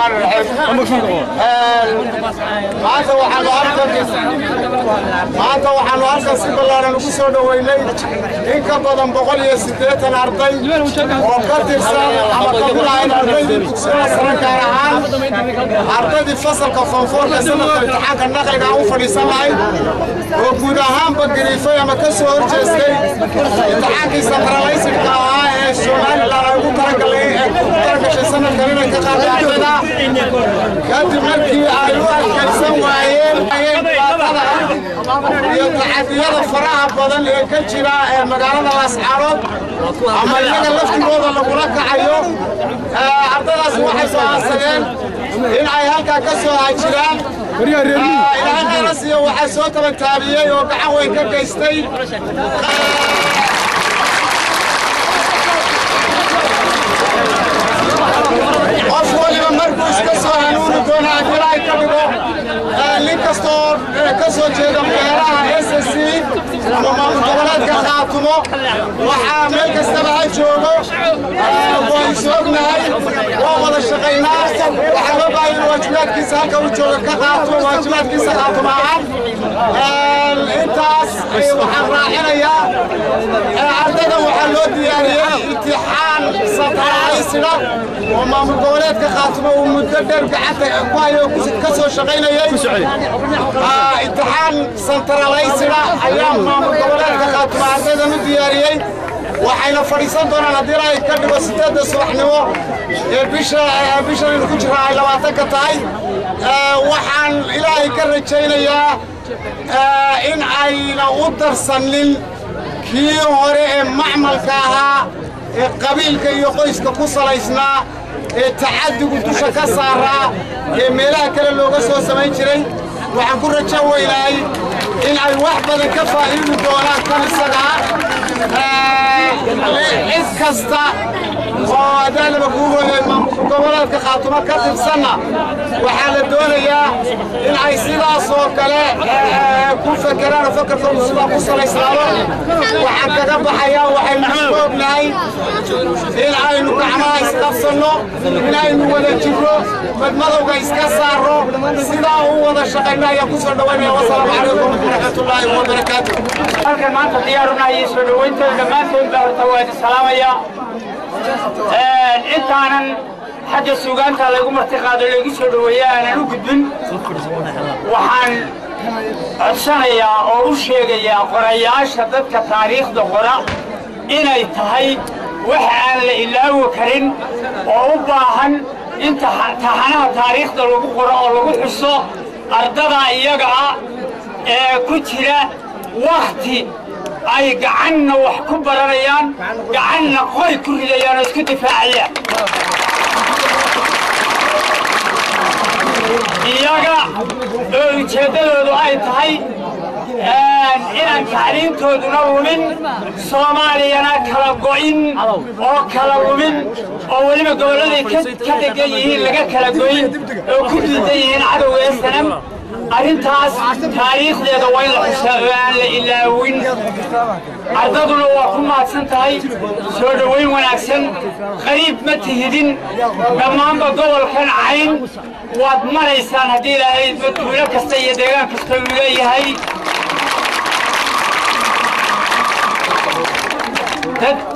الرحمن الرحيم maanta waxaanu halkan si ballaaran ugu soo dhaweynay in ka badan 180 arday oo ka tirsan ama ka bilaabay ardaydii dugsiga sare gaar ahaan ardaydii fasalka foonfoorka sanadka imtixaanka naqliga u fadhiisan lahayd oo guud ahaanba gariifay ama ka soo horjeestay imtixaankii centralizedka ahaa ee Somaliland ay ugu talagashay sanadkan inay ka qaadaan ardayda kadib markii ay u adkaysan waayeen iyo taxadiyada faraha badan ee ka jira magaalada Laascaanood ama iyaga laftigooda lagula kacayo ardaydaas waxay soo aasadeen in ay halkaa ka soo haajiraan ilaahay qaarasiyo waxaa soo tabantaabiyey oo gacan weyn ka geystay qof waliba markuu iska soo hanuuni doonaa ilaahay ka dhigo nin kastoo ka soo jeeda beeraha SSC ama maamul goboleedka Khaatumo waxaa meel kastaba ha joogo waan soognahay waa wada shaqaynaa waxaa loo baahan yahay waajibaadkiisa halka uu joogo ka qaato waajibaadkiisa Khaatumo ahaan intaas waxaan raacinayaa ardayda waxaa loo diyaariyey imtixaan centralized oo maamul goboleedka Khaatumo uu muddo dheer gacanta ku hayo ka soo shaqaynayay imtixaan centralized ayaa maamul goboleedka Khaatumo ardayda u diyaariyey waxayna fadhiisan doonaan haddii ay ka dhigo 8 subaxnimo ee bisha ku jira ay 20 ka tahay waxaan ilaahay ka rajaynayaa in ayna u darsanin kii hore ee macmalka ahaa ee qabiilka iyo qoyska ku salaysnaa ee tacadigu dusha ka saaraa ee meelaha kale looga soo samayn jiray waxaan ku rajo weynahay in ay wax badan ka faa'iidi doonaan kan isaga cid kasta oo adaalaba kugu goboleedka Khaatumo ka tirsanna waxaa la doonayaa in ay sidaas oo kale ku fakeraan fakarkooda sidaa ku salaysnaado waxaan kaga baxayaa waxaynu ognahay in aynu gacmaha isqabsanno in aynu wada jirro madmadowga iska saarno sidaa u wada shaqayno ayaan ku soo dhawaynaya wasalaamu calaykum waraxmatullaahi wabarakaatuh halkan maanta diyaaruna iyo soo dhawaynta dhammaantood baa tawaadi salaamaya intaanan xagga suugaanta lagu martiqaado lagu soo dhaweeyaa aanan u gudbin waxaan codsanayaa oo u sheegayaa qorayaasha dadka taariikhda qora inay tahay wax aan la ilaawi karin oo u baahan in taxanaha taariikhda lagu qoro oo lagu xuso ardada iyaga ah ee ku jira waqti ay gacanna wax ku baranayaan gacanna qoy ku ridayaan oo isku difaacayaan iyaga oo ujeeddadoodu ay tahay inaan tacliintooduna lumin soomaaliyana kala go'in oo kala lumin oo weliba gobolladay ka degan yihiin laga kala go'in oo ku diidan yihiin cadowga SNM arrintaas taariikhdeeda waa in la xusaa oo aan la ilaawin ardaduna waa ku mahadsan tahay soo dhaweyn wanaagsan qariib ma tihidin dhammaanba gobolkan Cayn waad maraysaan haddii ilaahay tuulo kasta iyo deegaan kasta uu leeyahay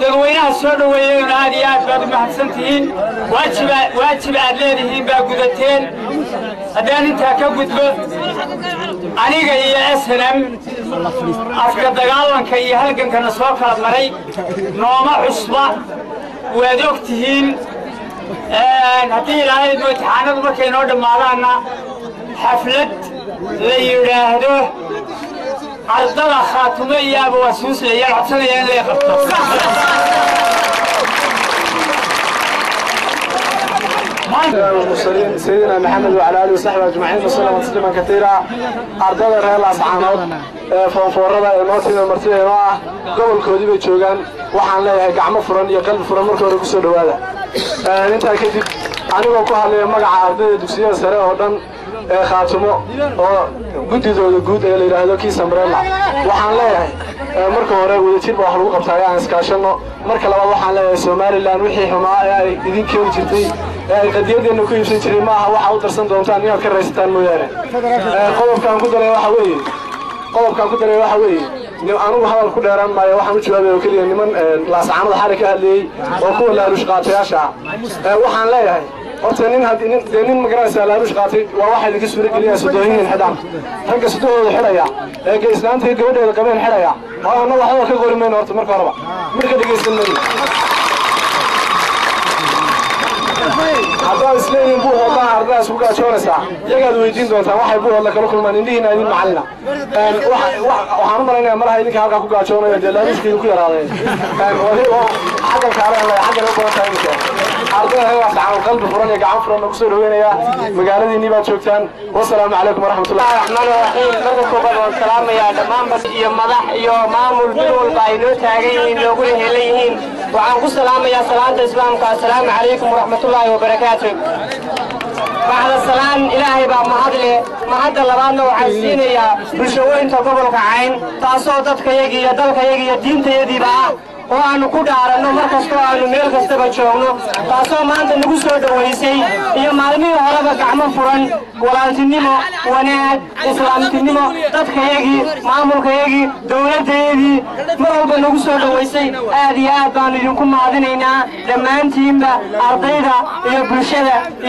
dadweynaha soo dhaweeyeen aad iyo aad baad u mahadsan tihiin waajib aad leedihiin baa gudateen haddaan intaa ka gudbo aniga iyo SNM afka dagaalanka iyo halgankana soo kala maray nooma cusba waad og tihiin haddii ilaahay imtixaanadu markay noo dhammaadaanna xaflad la yidhaahdo ardada Khaatumo iyo Abuwasuus ayaan codsanayaa in la qabto المرسلين سيدنا محمد وعلى آله وصحبه أجمعين وسلم تسليما كثيرا أردنا رأي الأصحاب فانفورنا الموتين المرتين قبل كودي بيتشوغان وحان لها قعمة فرن يقلب فرن مركو رقصوا دوالا انتا كدب أنا بقول هذا مقع أردنا دوسيا سراء ودن Khaatumo oo gudidooda guud ee la yiraahdo kiis umbrella waxaan leeyahay marka hore wadajir baa wax lagu qabtay aan iskaashano marka labaad waxaan leeyahay Somaliland wixii xumaa ay idin keeni jirtay qadiyadeena ku iibsan jiray ma aha waxa u darsan doontaan inaad ka raysataan mooyaane qodobkaan ku daray waxa weeye anugu hadal ku dheeraan maayo waxaan u jawaabay oo keliya niman laasacaanada xali ka hadlayey oo kuwa laaluush qaatayaasha waxaan leeyahay horta nin magaranaysaa laaluush qaatay waa waxa idinka suura gelinaya sodooyin xidhaan ragga sodoohooda xidhaya ee islaantii gabadheeda qabeen xidhaya anna waxba ka qori mayno horta marka horeba marka dhegaysan mayno haddaan isleeyihiin buu hoodlaha ardayda isku gaajoonaysaa iyagaad weydiin doontaan waxay buu hoodla kala kulmaan indhihiina idin macallina waxaan u malaynayaa malaha idinka halkaa ku gaajoonayo dee laaluushka idinku yaraadeen xaggan kaale xaggan u badan tahay iminka ardayda heegaas gacan qalbi furan iyo gacan furan ku soo dhaweynayaa magaaladiinii baad joogtaan wasalaamu calaykum waraxmatullahi raxmaani raxiim marka koobaad waan salaamayaa dhammaan bas iyo madax iyo maamul mid walba ay noo taagan yihiin looguna helan yihiin waxaan ku salaamayaa salaanta islaamka assalaamu calaykum waraxmatullaahi wabarakaatu بعد السلام إلهي بقى مهدلي مهدل لبعضنا وحسين يا بشوين تقبل كعين تاسوتك يجي يدلك يجي الدين تيجي بقى وأنا كده أرنو مركز كأنو ميل كستبى شغله تاسو ما أنت نقصه دويسي يا معلمي هلا بقعمة فرن ولا تنيمو وناد إسلام تنيمو تتخيجي معمول خيجي دولة تيجي مرة بنقصه دويسي أديات بانو يكون معدنينا لما أنتيم بأرضيدا يا برشة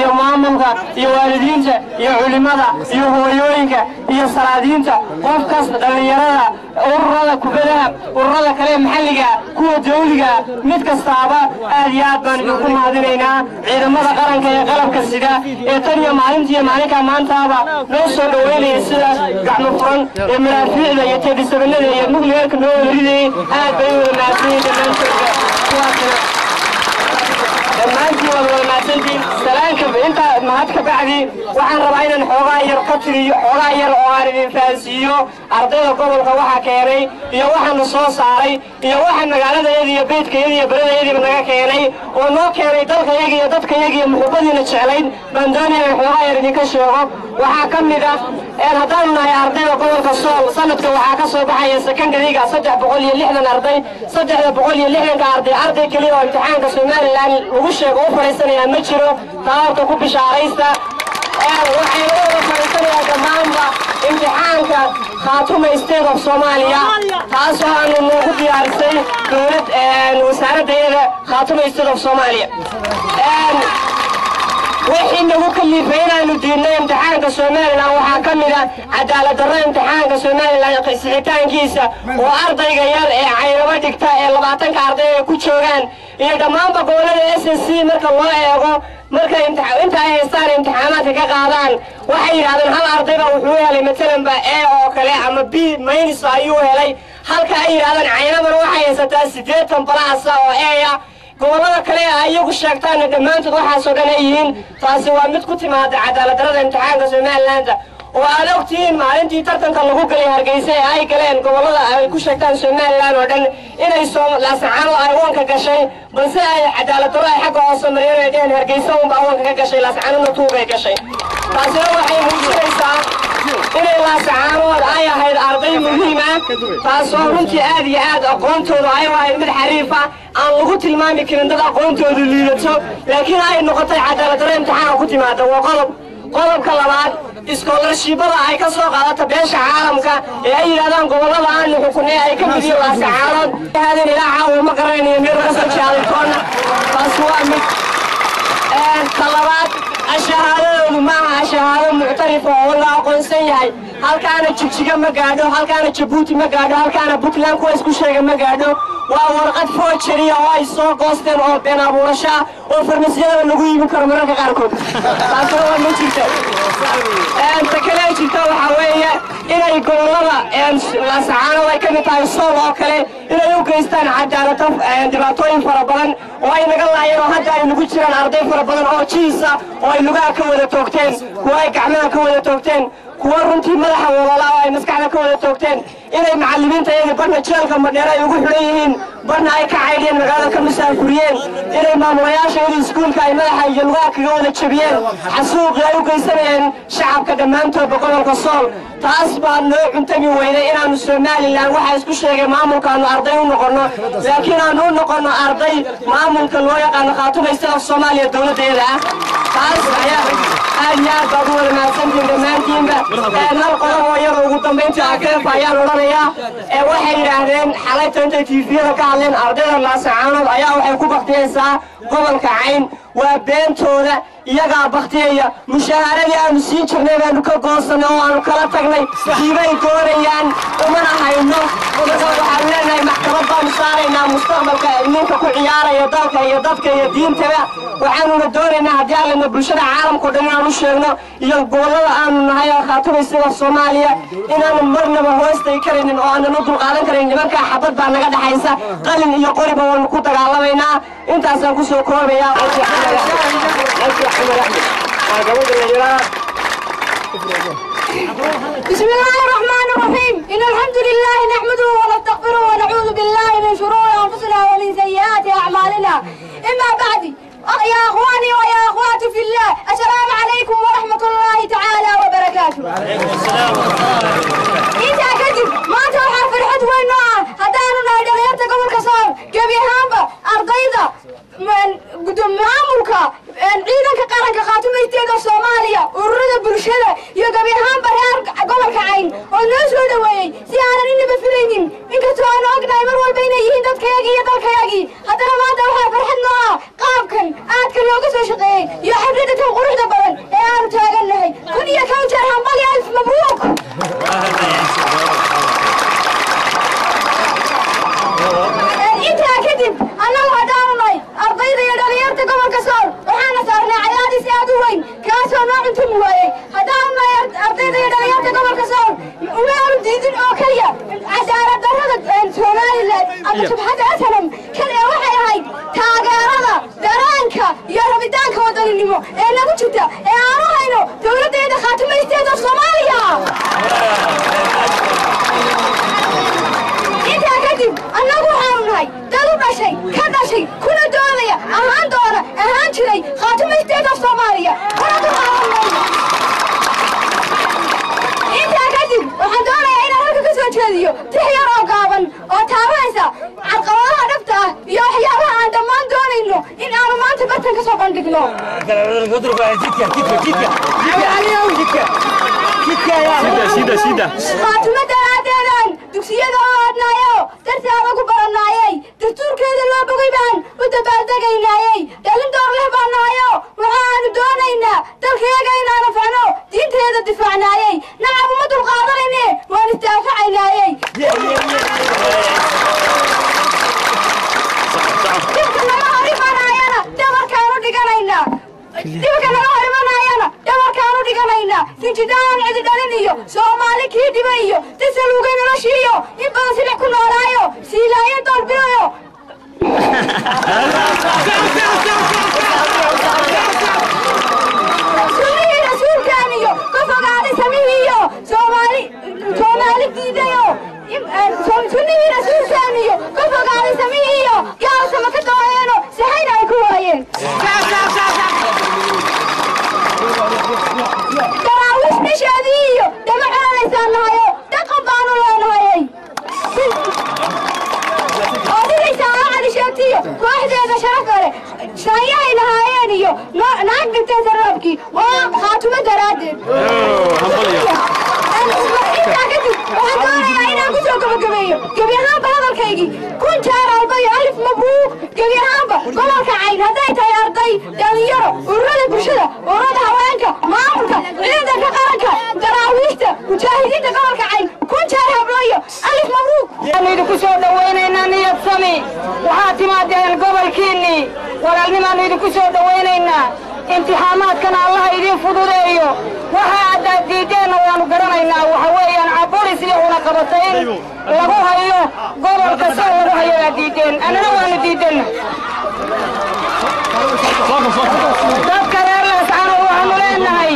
يا معمولك يا والدينك يا علماء يا هويوينك يا سرادينك قف كسر دليرة ورلا كبلها ورلا كلام محلك دولية مد كستابة أديات بان يكون هذينا إذا ماذا قرن كي قلب كسيدا يتني معلمتي معلك مان تابا نوصل دويلي السلا قعنا فرن المرافق ذا يتبي سبنا ذا ينقل يرك نور ريدي هاد بيو المعسين دمان شرقة دمان جوا والمعسين دي سلام كب أنت مهاتك بعدي وعن ربعنا حغاير قتري حغاير عوارض فاسيو أرضنا قبل قواها كيري يا واحد نصوص عاري يا واحد مقالة يدي بيتك يدي برد يدي من كيري ونوك كيري دلك يجي دتك يجي محبتي نتشعلين بندوني حغاير نكشوا وحاكم ذا أنا هدانا يا أرضنا قبل كسول سنة وحاكسوا بحي السكن دقيقة صدق بقولي اللي إحنا أرضي صدق بقولي اللي إحنا أرضي كلي وامتحان كسومال الآن وشيء أوفر السنة يا متشرو تعرف كوب شعريستا وحيلو فريسنا يا جماعة امتحانك خاتم استيد في صوماليا خاصة أنه موجود يارسي دولة وزارة ديرة خاتم استيد في صوماليا وحين نقول اللي فينا ندينا امتحانك صوماليا وحاكمنا عدالة درة امتحانك صوماليا قيسيتان كيسة وأرضي غير عيروا دكتا لبعتنك أرضي كوتشوغان يا جماعة بقولنا SSC مركا الله يقو مركا انت هيستان امتحانات كقادان وحي هذا هل أرضيبا وحوها لي مثلا با A أو كلا أما B ماينس أيوه لي هل كأي هذا عينا من وحي يستا سيديتهم بلاصة أو A قولنا كلا أيوه الشاكتان دمان تضوحا سودانيين فاسوا متكوتي ما عدالة درجة امتحان كسومال لاندا وأنا وقتين ما أنتي ترتن كلهم قلي هرجيسي أي كلام قولنا كوشكتان سومال لان ودن إن يسوم لا سعانو أيوان كشيء بس أي عدالة درجة حقه أصلا مرينا يدين هرجيسهم بأيوان كشيء لا سعانو نتوبة كشيء فاسوا وحي مجلسا إن لا سعانو أي هاي الأرضي مهمة فاسوا رنتي آدي أقومتوا أيوة هاي من حريفة أنا لقيت المامي كنا أقومتوا الليلتو لكن هاي النقطة عدالة درجة امتحان كنت ما دوا قلب كلامات scholarship-ada ay ka soo qaadato beesha caalamka ee ay yiraahdaan gobolada aan xukunay ay ka mid yihiin wasaarad hadin ilaaha oo ma qaranayo meel ka soo jeeday toona taas waa mid talabaad ashahaadadu ma aha shahaado muctarif oo la aqoonsan yahay halkaana jigjiga ma gaadho halkaana Djibouti ma gaadho halkaana Puntland ku isku sheega ma gaadho waa warqad forgery oo ay soo goosteen oo been abuurasha oo farmasiyada lagu iibin karo mararka qaarkood taas waa ma jirto تكلم جدا وحوية إلى يقولنا لا سعانا ويكمل تايسول وكله إلى يوكيستان عدالة دباتوين فربان وين قال الله يروح حتى ينقشنا الأرض فربان أو تشيسا وين لقى كودا توكتين وين كعمل كودا توكتين kuwa runtii madaxa walaalaa ay maskaxda ka wada toogteen inay macallimiinta iyaga barna jeelka madheer ay ugu xidhan yihiin barna ay ka caydhiyeen magaalada ka musaafuriyeen inay maamulayaasha iyada iskuulka ay madaxa iyo lugaha kaga wada jabiyeen xasuuqii ay u geysanayeen shacabka dhammaantoodba gobolka sool taas baa noo cuntami weynay inaanu somalilan waxaa isku sheegay maamulkaanu arday u noqono laakiin aanu u noqono arday maamulka loo yaqaano khaatumaysta soomaaliya dowladeeda ah taas ayaa aad iyo aad baad u wada mahadsantiin dhammaantiinba hal qodob oo iyada ugu dambayntii akeefa ayaan odhanayaa waxay yidhaahdeen xalayta intay tiifiyada ka hadleen ardayda laasacaanood ayaa waxay ku baktiyeysaa gobolka cayn waa beentooda iyagaa baktiyaya mushahaaradii aanu siin jirnay baanu ka goosanay oo aanu kala tagnay diibay doonayaan umana hayno waxaanu leenahay maxkamad baanu saaraynaa mustaqbalka ninka ku ciyaaraya dalka iyo dadka iyo diintaba waxaanuna doonaynaa haddii allana bulshada caalamkao dhan inaanu sheegno iyo gobollada aanu nahay oo khaatumaysiga soomaaliya inaanu marnaba hoostay karaynin oo aanan u dulqaadan karayn nimankaa xabad baa naga dhaxaysa qalin iyo qoriba waanu ku dagaalamaynaa intaasaan kusoo koobayaa بسم الله الرحمن الرحيم إن الحمد لله نحمده ونستغفره ونعوذ بالله من شرور أنفسنا ومن سيئات أعمالنا إما بعد يا أخواني ويا أخواتي في الله السلام عليكم ورحمة الله تعالى وبركاته. إنت كذب ما توحى في الحد والنوع هدانا نايدليرت قبل كسار كبيهامبا أرضيدا من قدام عمرك عيدا كقرن كخاتميستيدا الصومالية ورد برشلة يا كبيهامبا ريار قبل كعين والناس هذا وين سيانا إني بفلينين إنك توانا أقنع مرول بين يهين دكياجي يدكياجي هدانا ما توحى في الحد نوع قابكن aadka looga soo shaqeeyay iyo xafladda quruxda badan ee aan taaganahay kun iyo kow jeer hambal alf mabruuk intaa kadib annagu haddaanunay ardayda iyo dhalinyarta gobolka sool waxaana saarnay cadaadis aad u weyn kaasoo noo cuntumi waayey haddaanunay ardayda iyo dhalinyarta gobolka sool umaanu diidin oo keliya cadaalad darrada somalilan ama subxadda asalam kan ee waxay ahayd taageerada dareenka iyo rabitaanka wadaninimo ee nagu jirta ee aanu hayno dowladdeeda khaatumaysteeda soomaaliya intaa kadib annagu waxaanu nahay dad u dhashay ka dhashay kuna doonaya ahaan doona ahaan jiray khaatumaysteeda soomaaliya intaa kadib waxaan doonayaa inaan halka ka soo jeediyo tix yar oo gaaban oo taabanaysa caqabadaha dhabta ah iyo waxyaabaha aan dhammaan doonayno in aanu maanta bartan ka soo bandhigno khaatumo daraadeedaan dugsiyada oo adnaayo dartaaba ku baranaayey dastuurkeeda loo bogay baan u dabaaldegaynaayey dhalin door leh baan nahayo waxaanu doonaynaa dalkayaga inaan anfacno diinteeda difaacnaayey nacab uma dulqaadanayne waan isdaafacaynayey dibka naga hor imanaayana dabarkaanu dhiganaynaa dibka naga hor imanaayana dabarkaanu dhiganaynaa sinjidaan cidi dhalin iyo soomaali kii dhiba iyo dasaluugay noloshiiyo in badan silix ku noolaayo siilaayo doorbidayo sunnihii rasuulkaan iyo ka fogaaday samihiiyo soomaali diidayo sunnihii rasuulkaan iyo ka fogaaday samihiiyo gaalsama ka dooyeeno sahayna ay ku waayeen daraawish nisheedii iyo dama ceelaysaan nahayo dhaqan baanu leenahayey oo dhigaysaa aacadi sheegtiyo kooxdeeda sharaf kale shaanyahay lahaayeen iyo naag dhigteen sarraabkii waa khaatumo daraaddeed intaa kadib waxaan doonayaa inaan ku soo gabagabeeyo gebi ahaanba hadalkaygii kun jeer albayo alif mabruuk gebi ahaanba gobolka cayn hadday tahay arday dhalinyaro ururada bulshada ururada haweenka maamulka ciidanka qaranka daraawiishta mujaahidiinta gobolka cayn kun jeer hablayo alif mabruuk waxaanu idinku soo dhawaynaynaa niyad sami waxaad timaadeen gobolkiinnii walaalnimaannu idinku soo dhawaynaynaa imtixaamaadkana allaha idiin fududeeyo waxa aad diideenna waanu garanaynaa waxa weeyaan caburis iyo cunaqabatayn lagu hayo gobolka soo lagu hayo aad diideen annana waanu diidanna dadka reer laascaanood waxaanu leenahay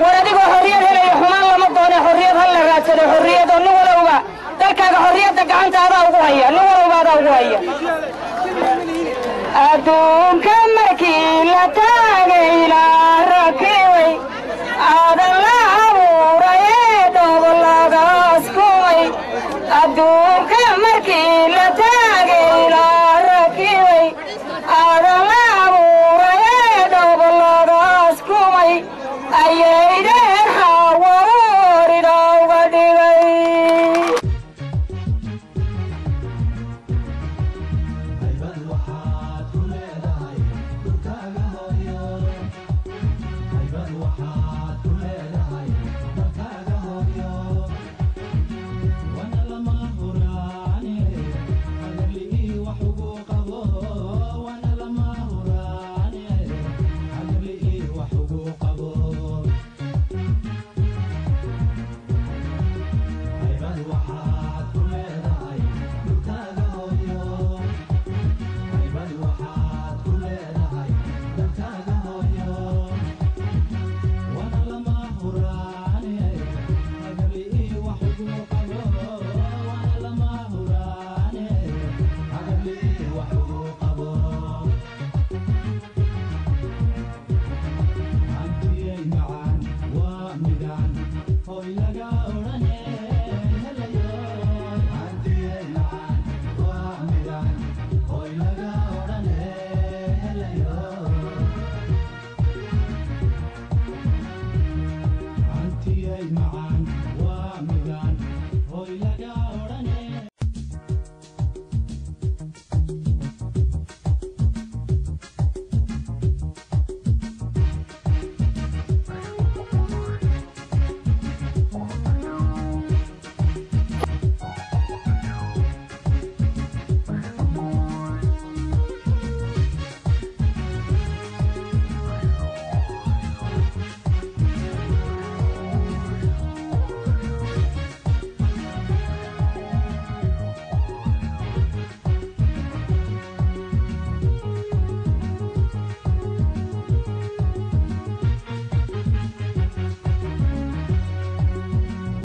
war adigoo xorriyad helaya xumaan lama doone hadda gacantaada ugu haya nin walbaada ugu haya adduunka markii la taagay la rakibay aadan la abuuray doob lagaas kumay adduunka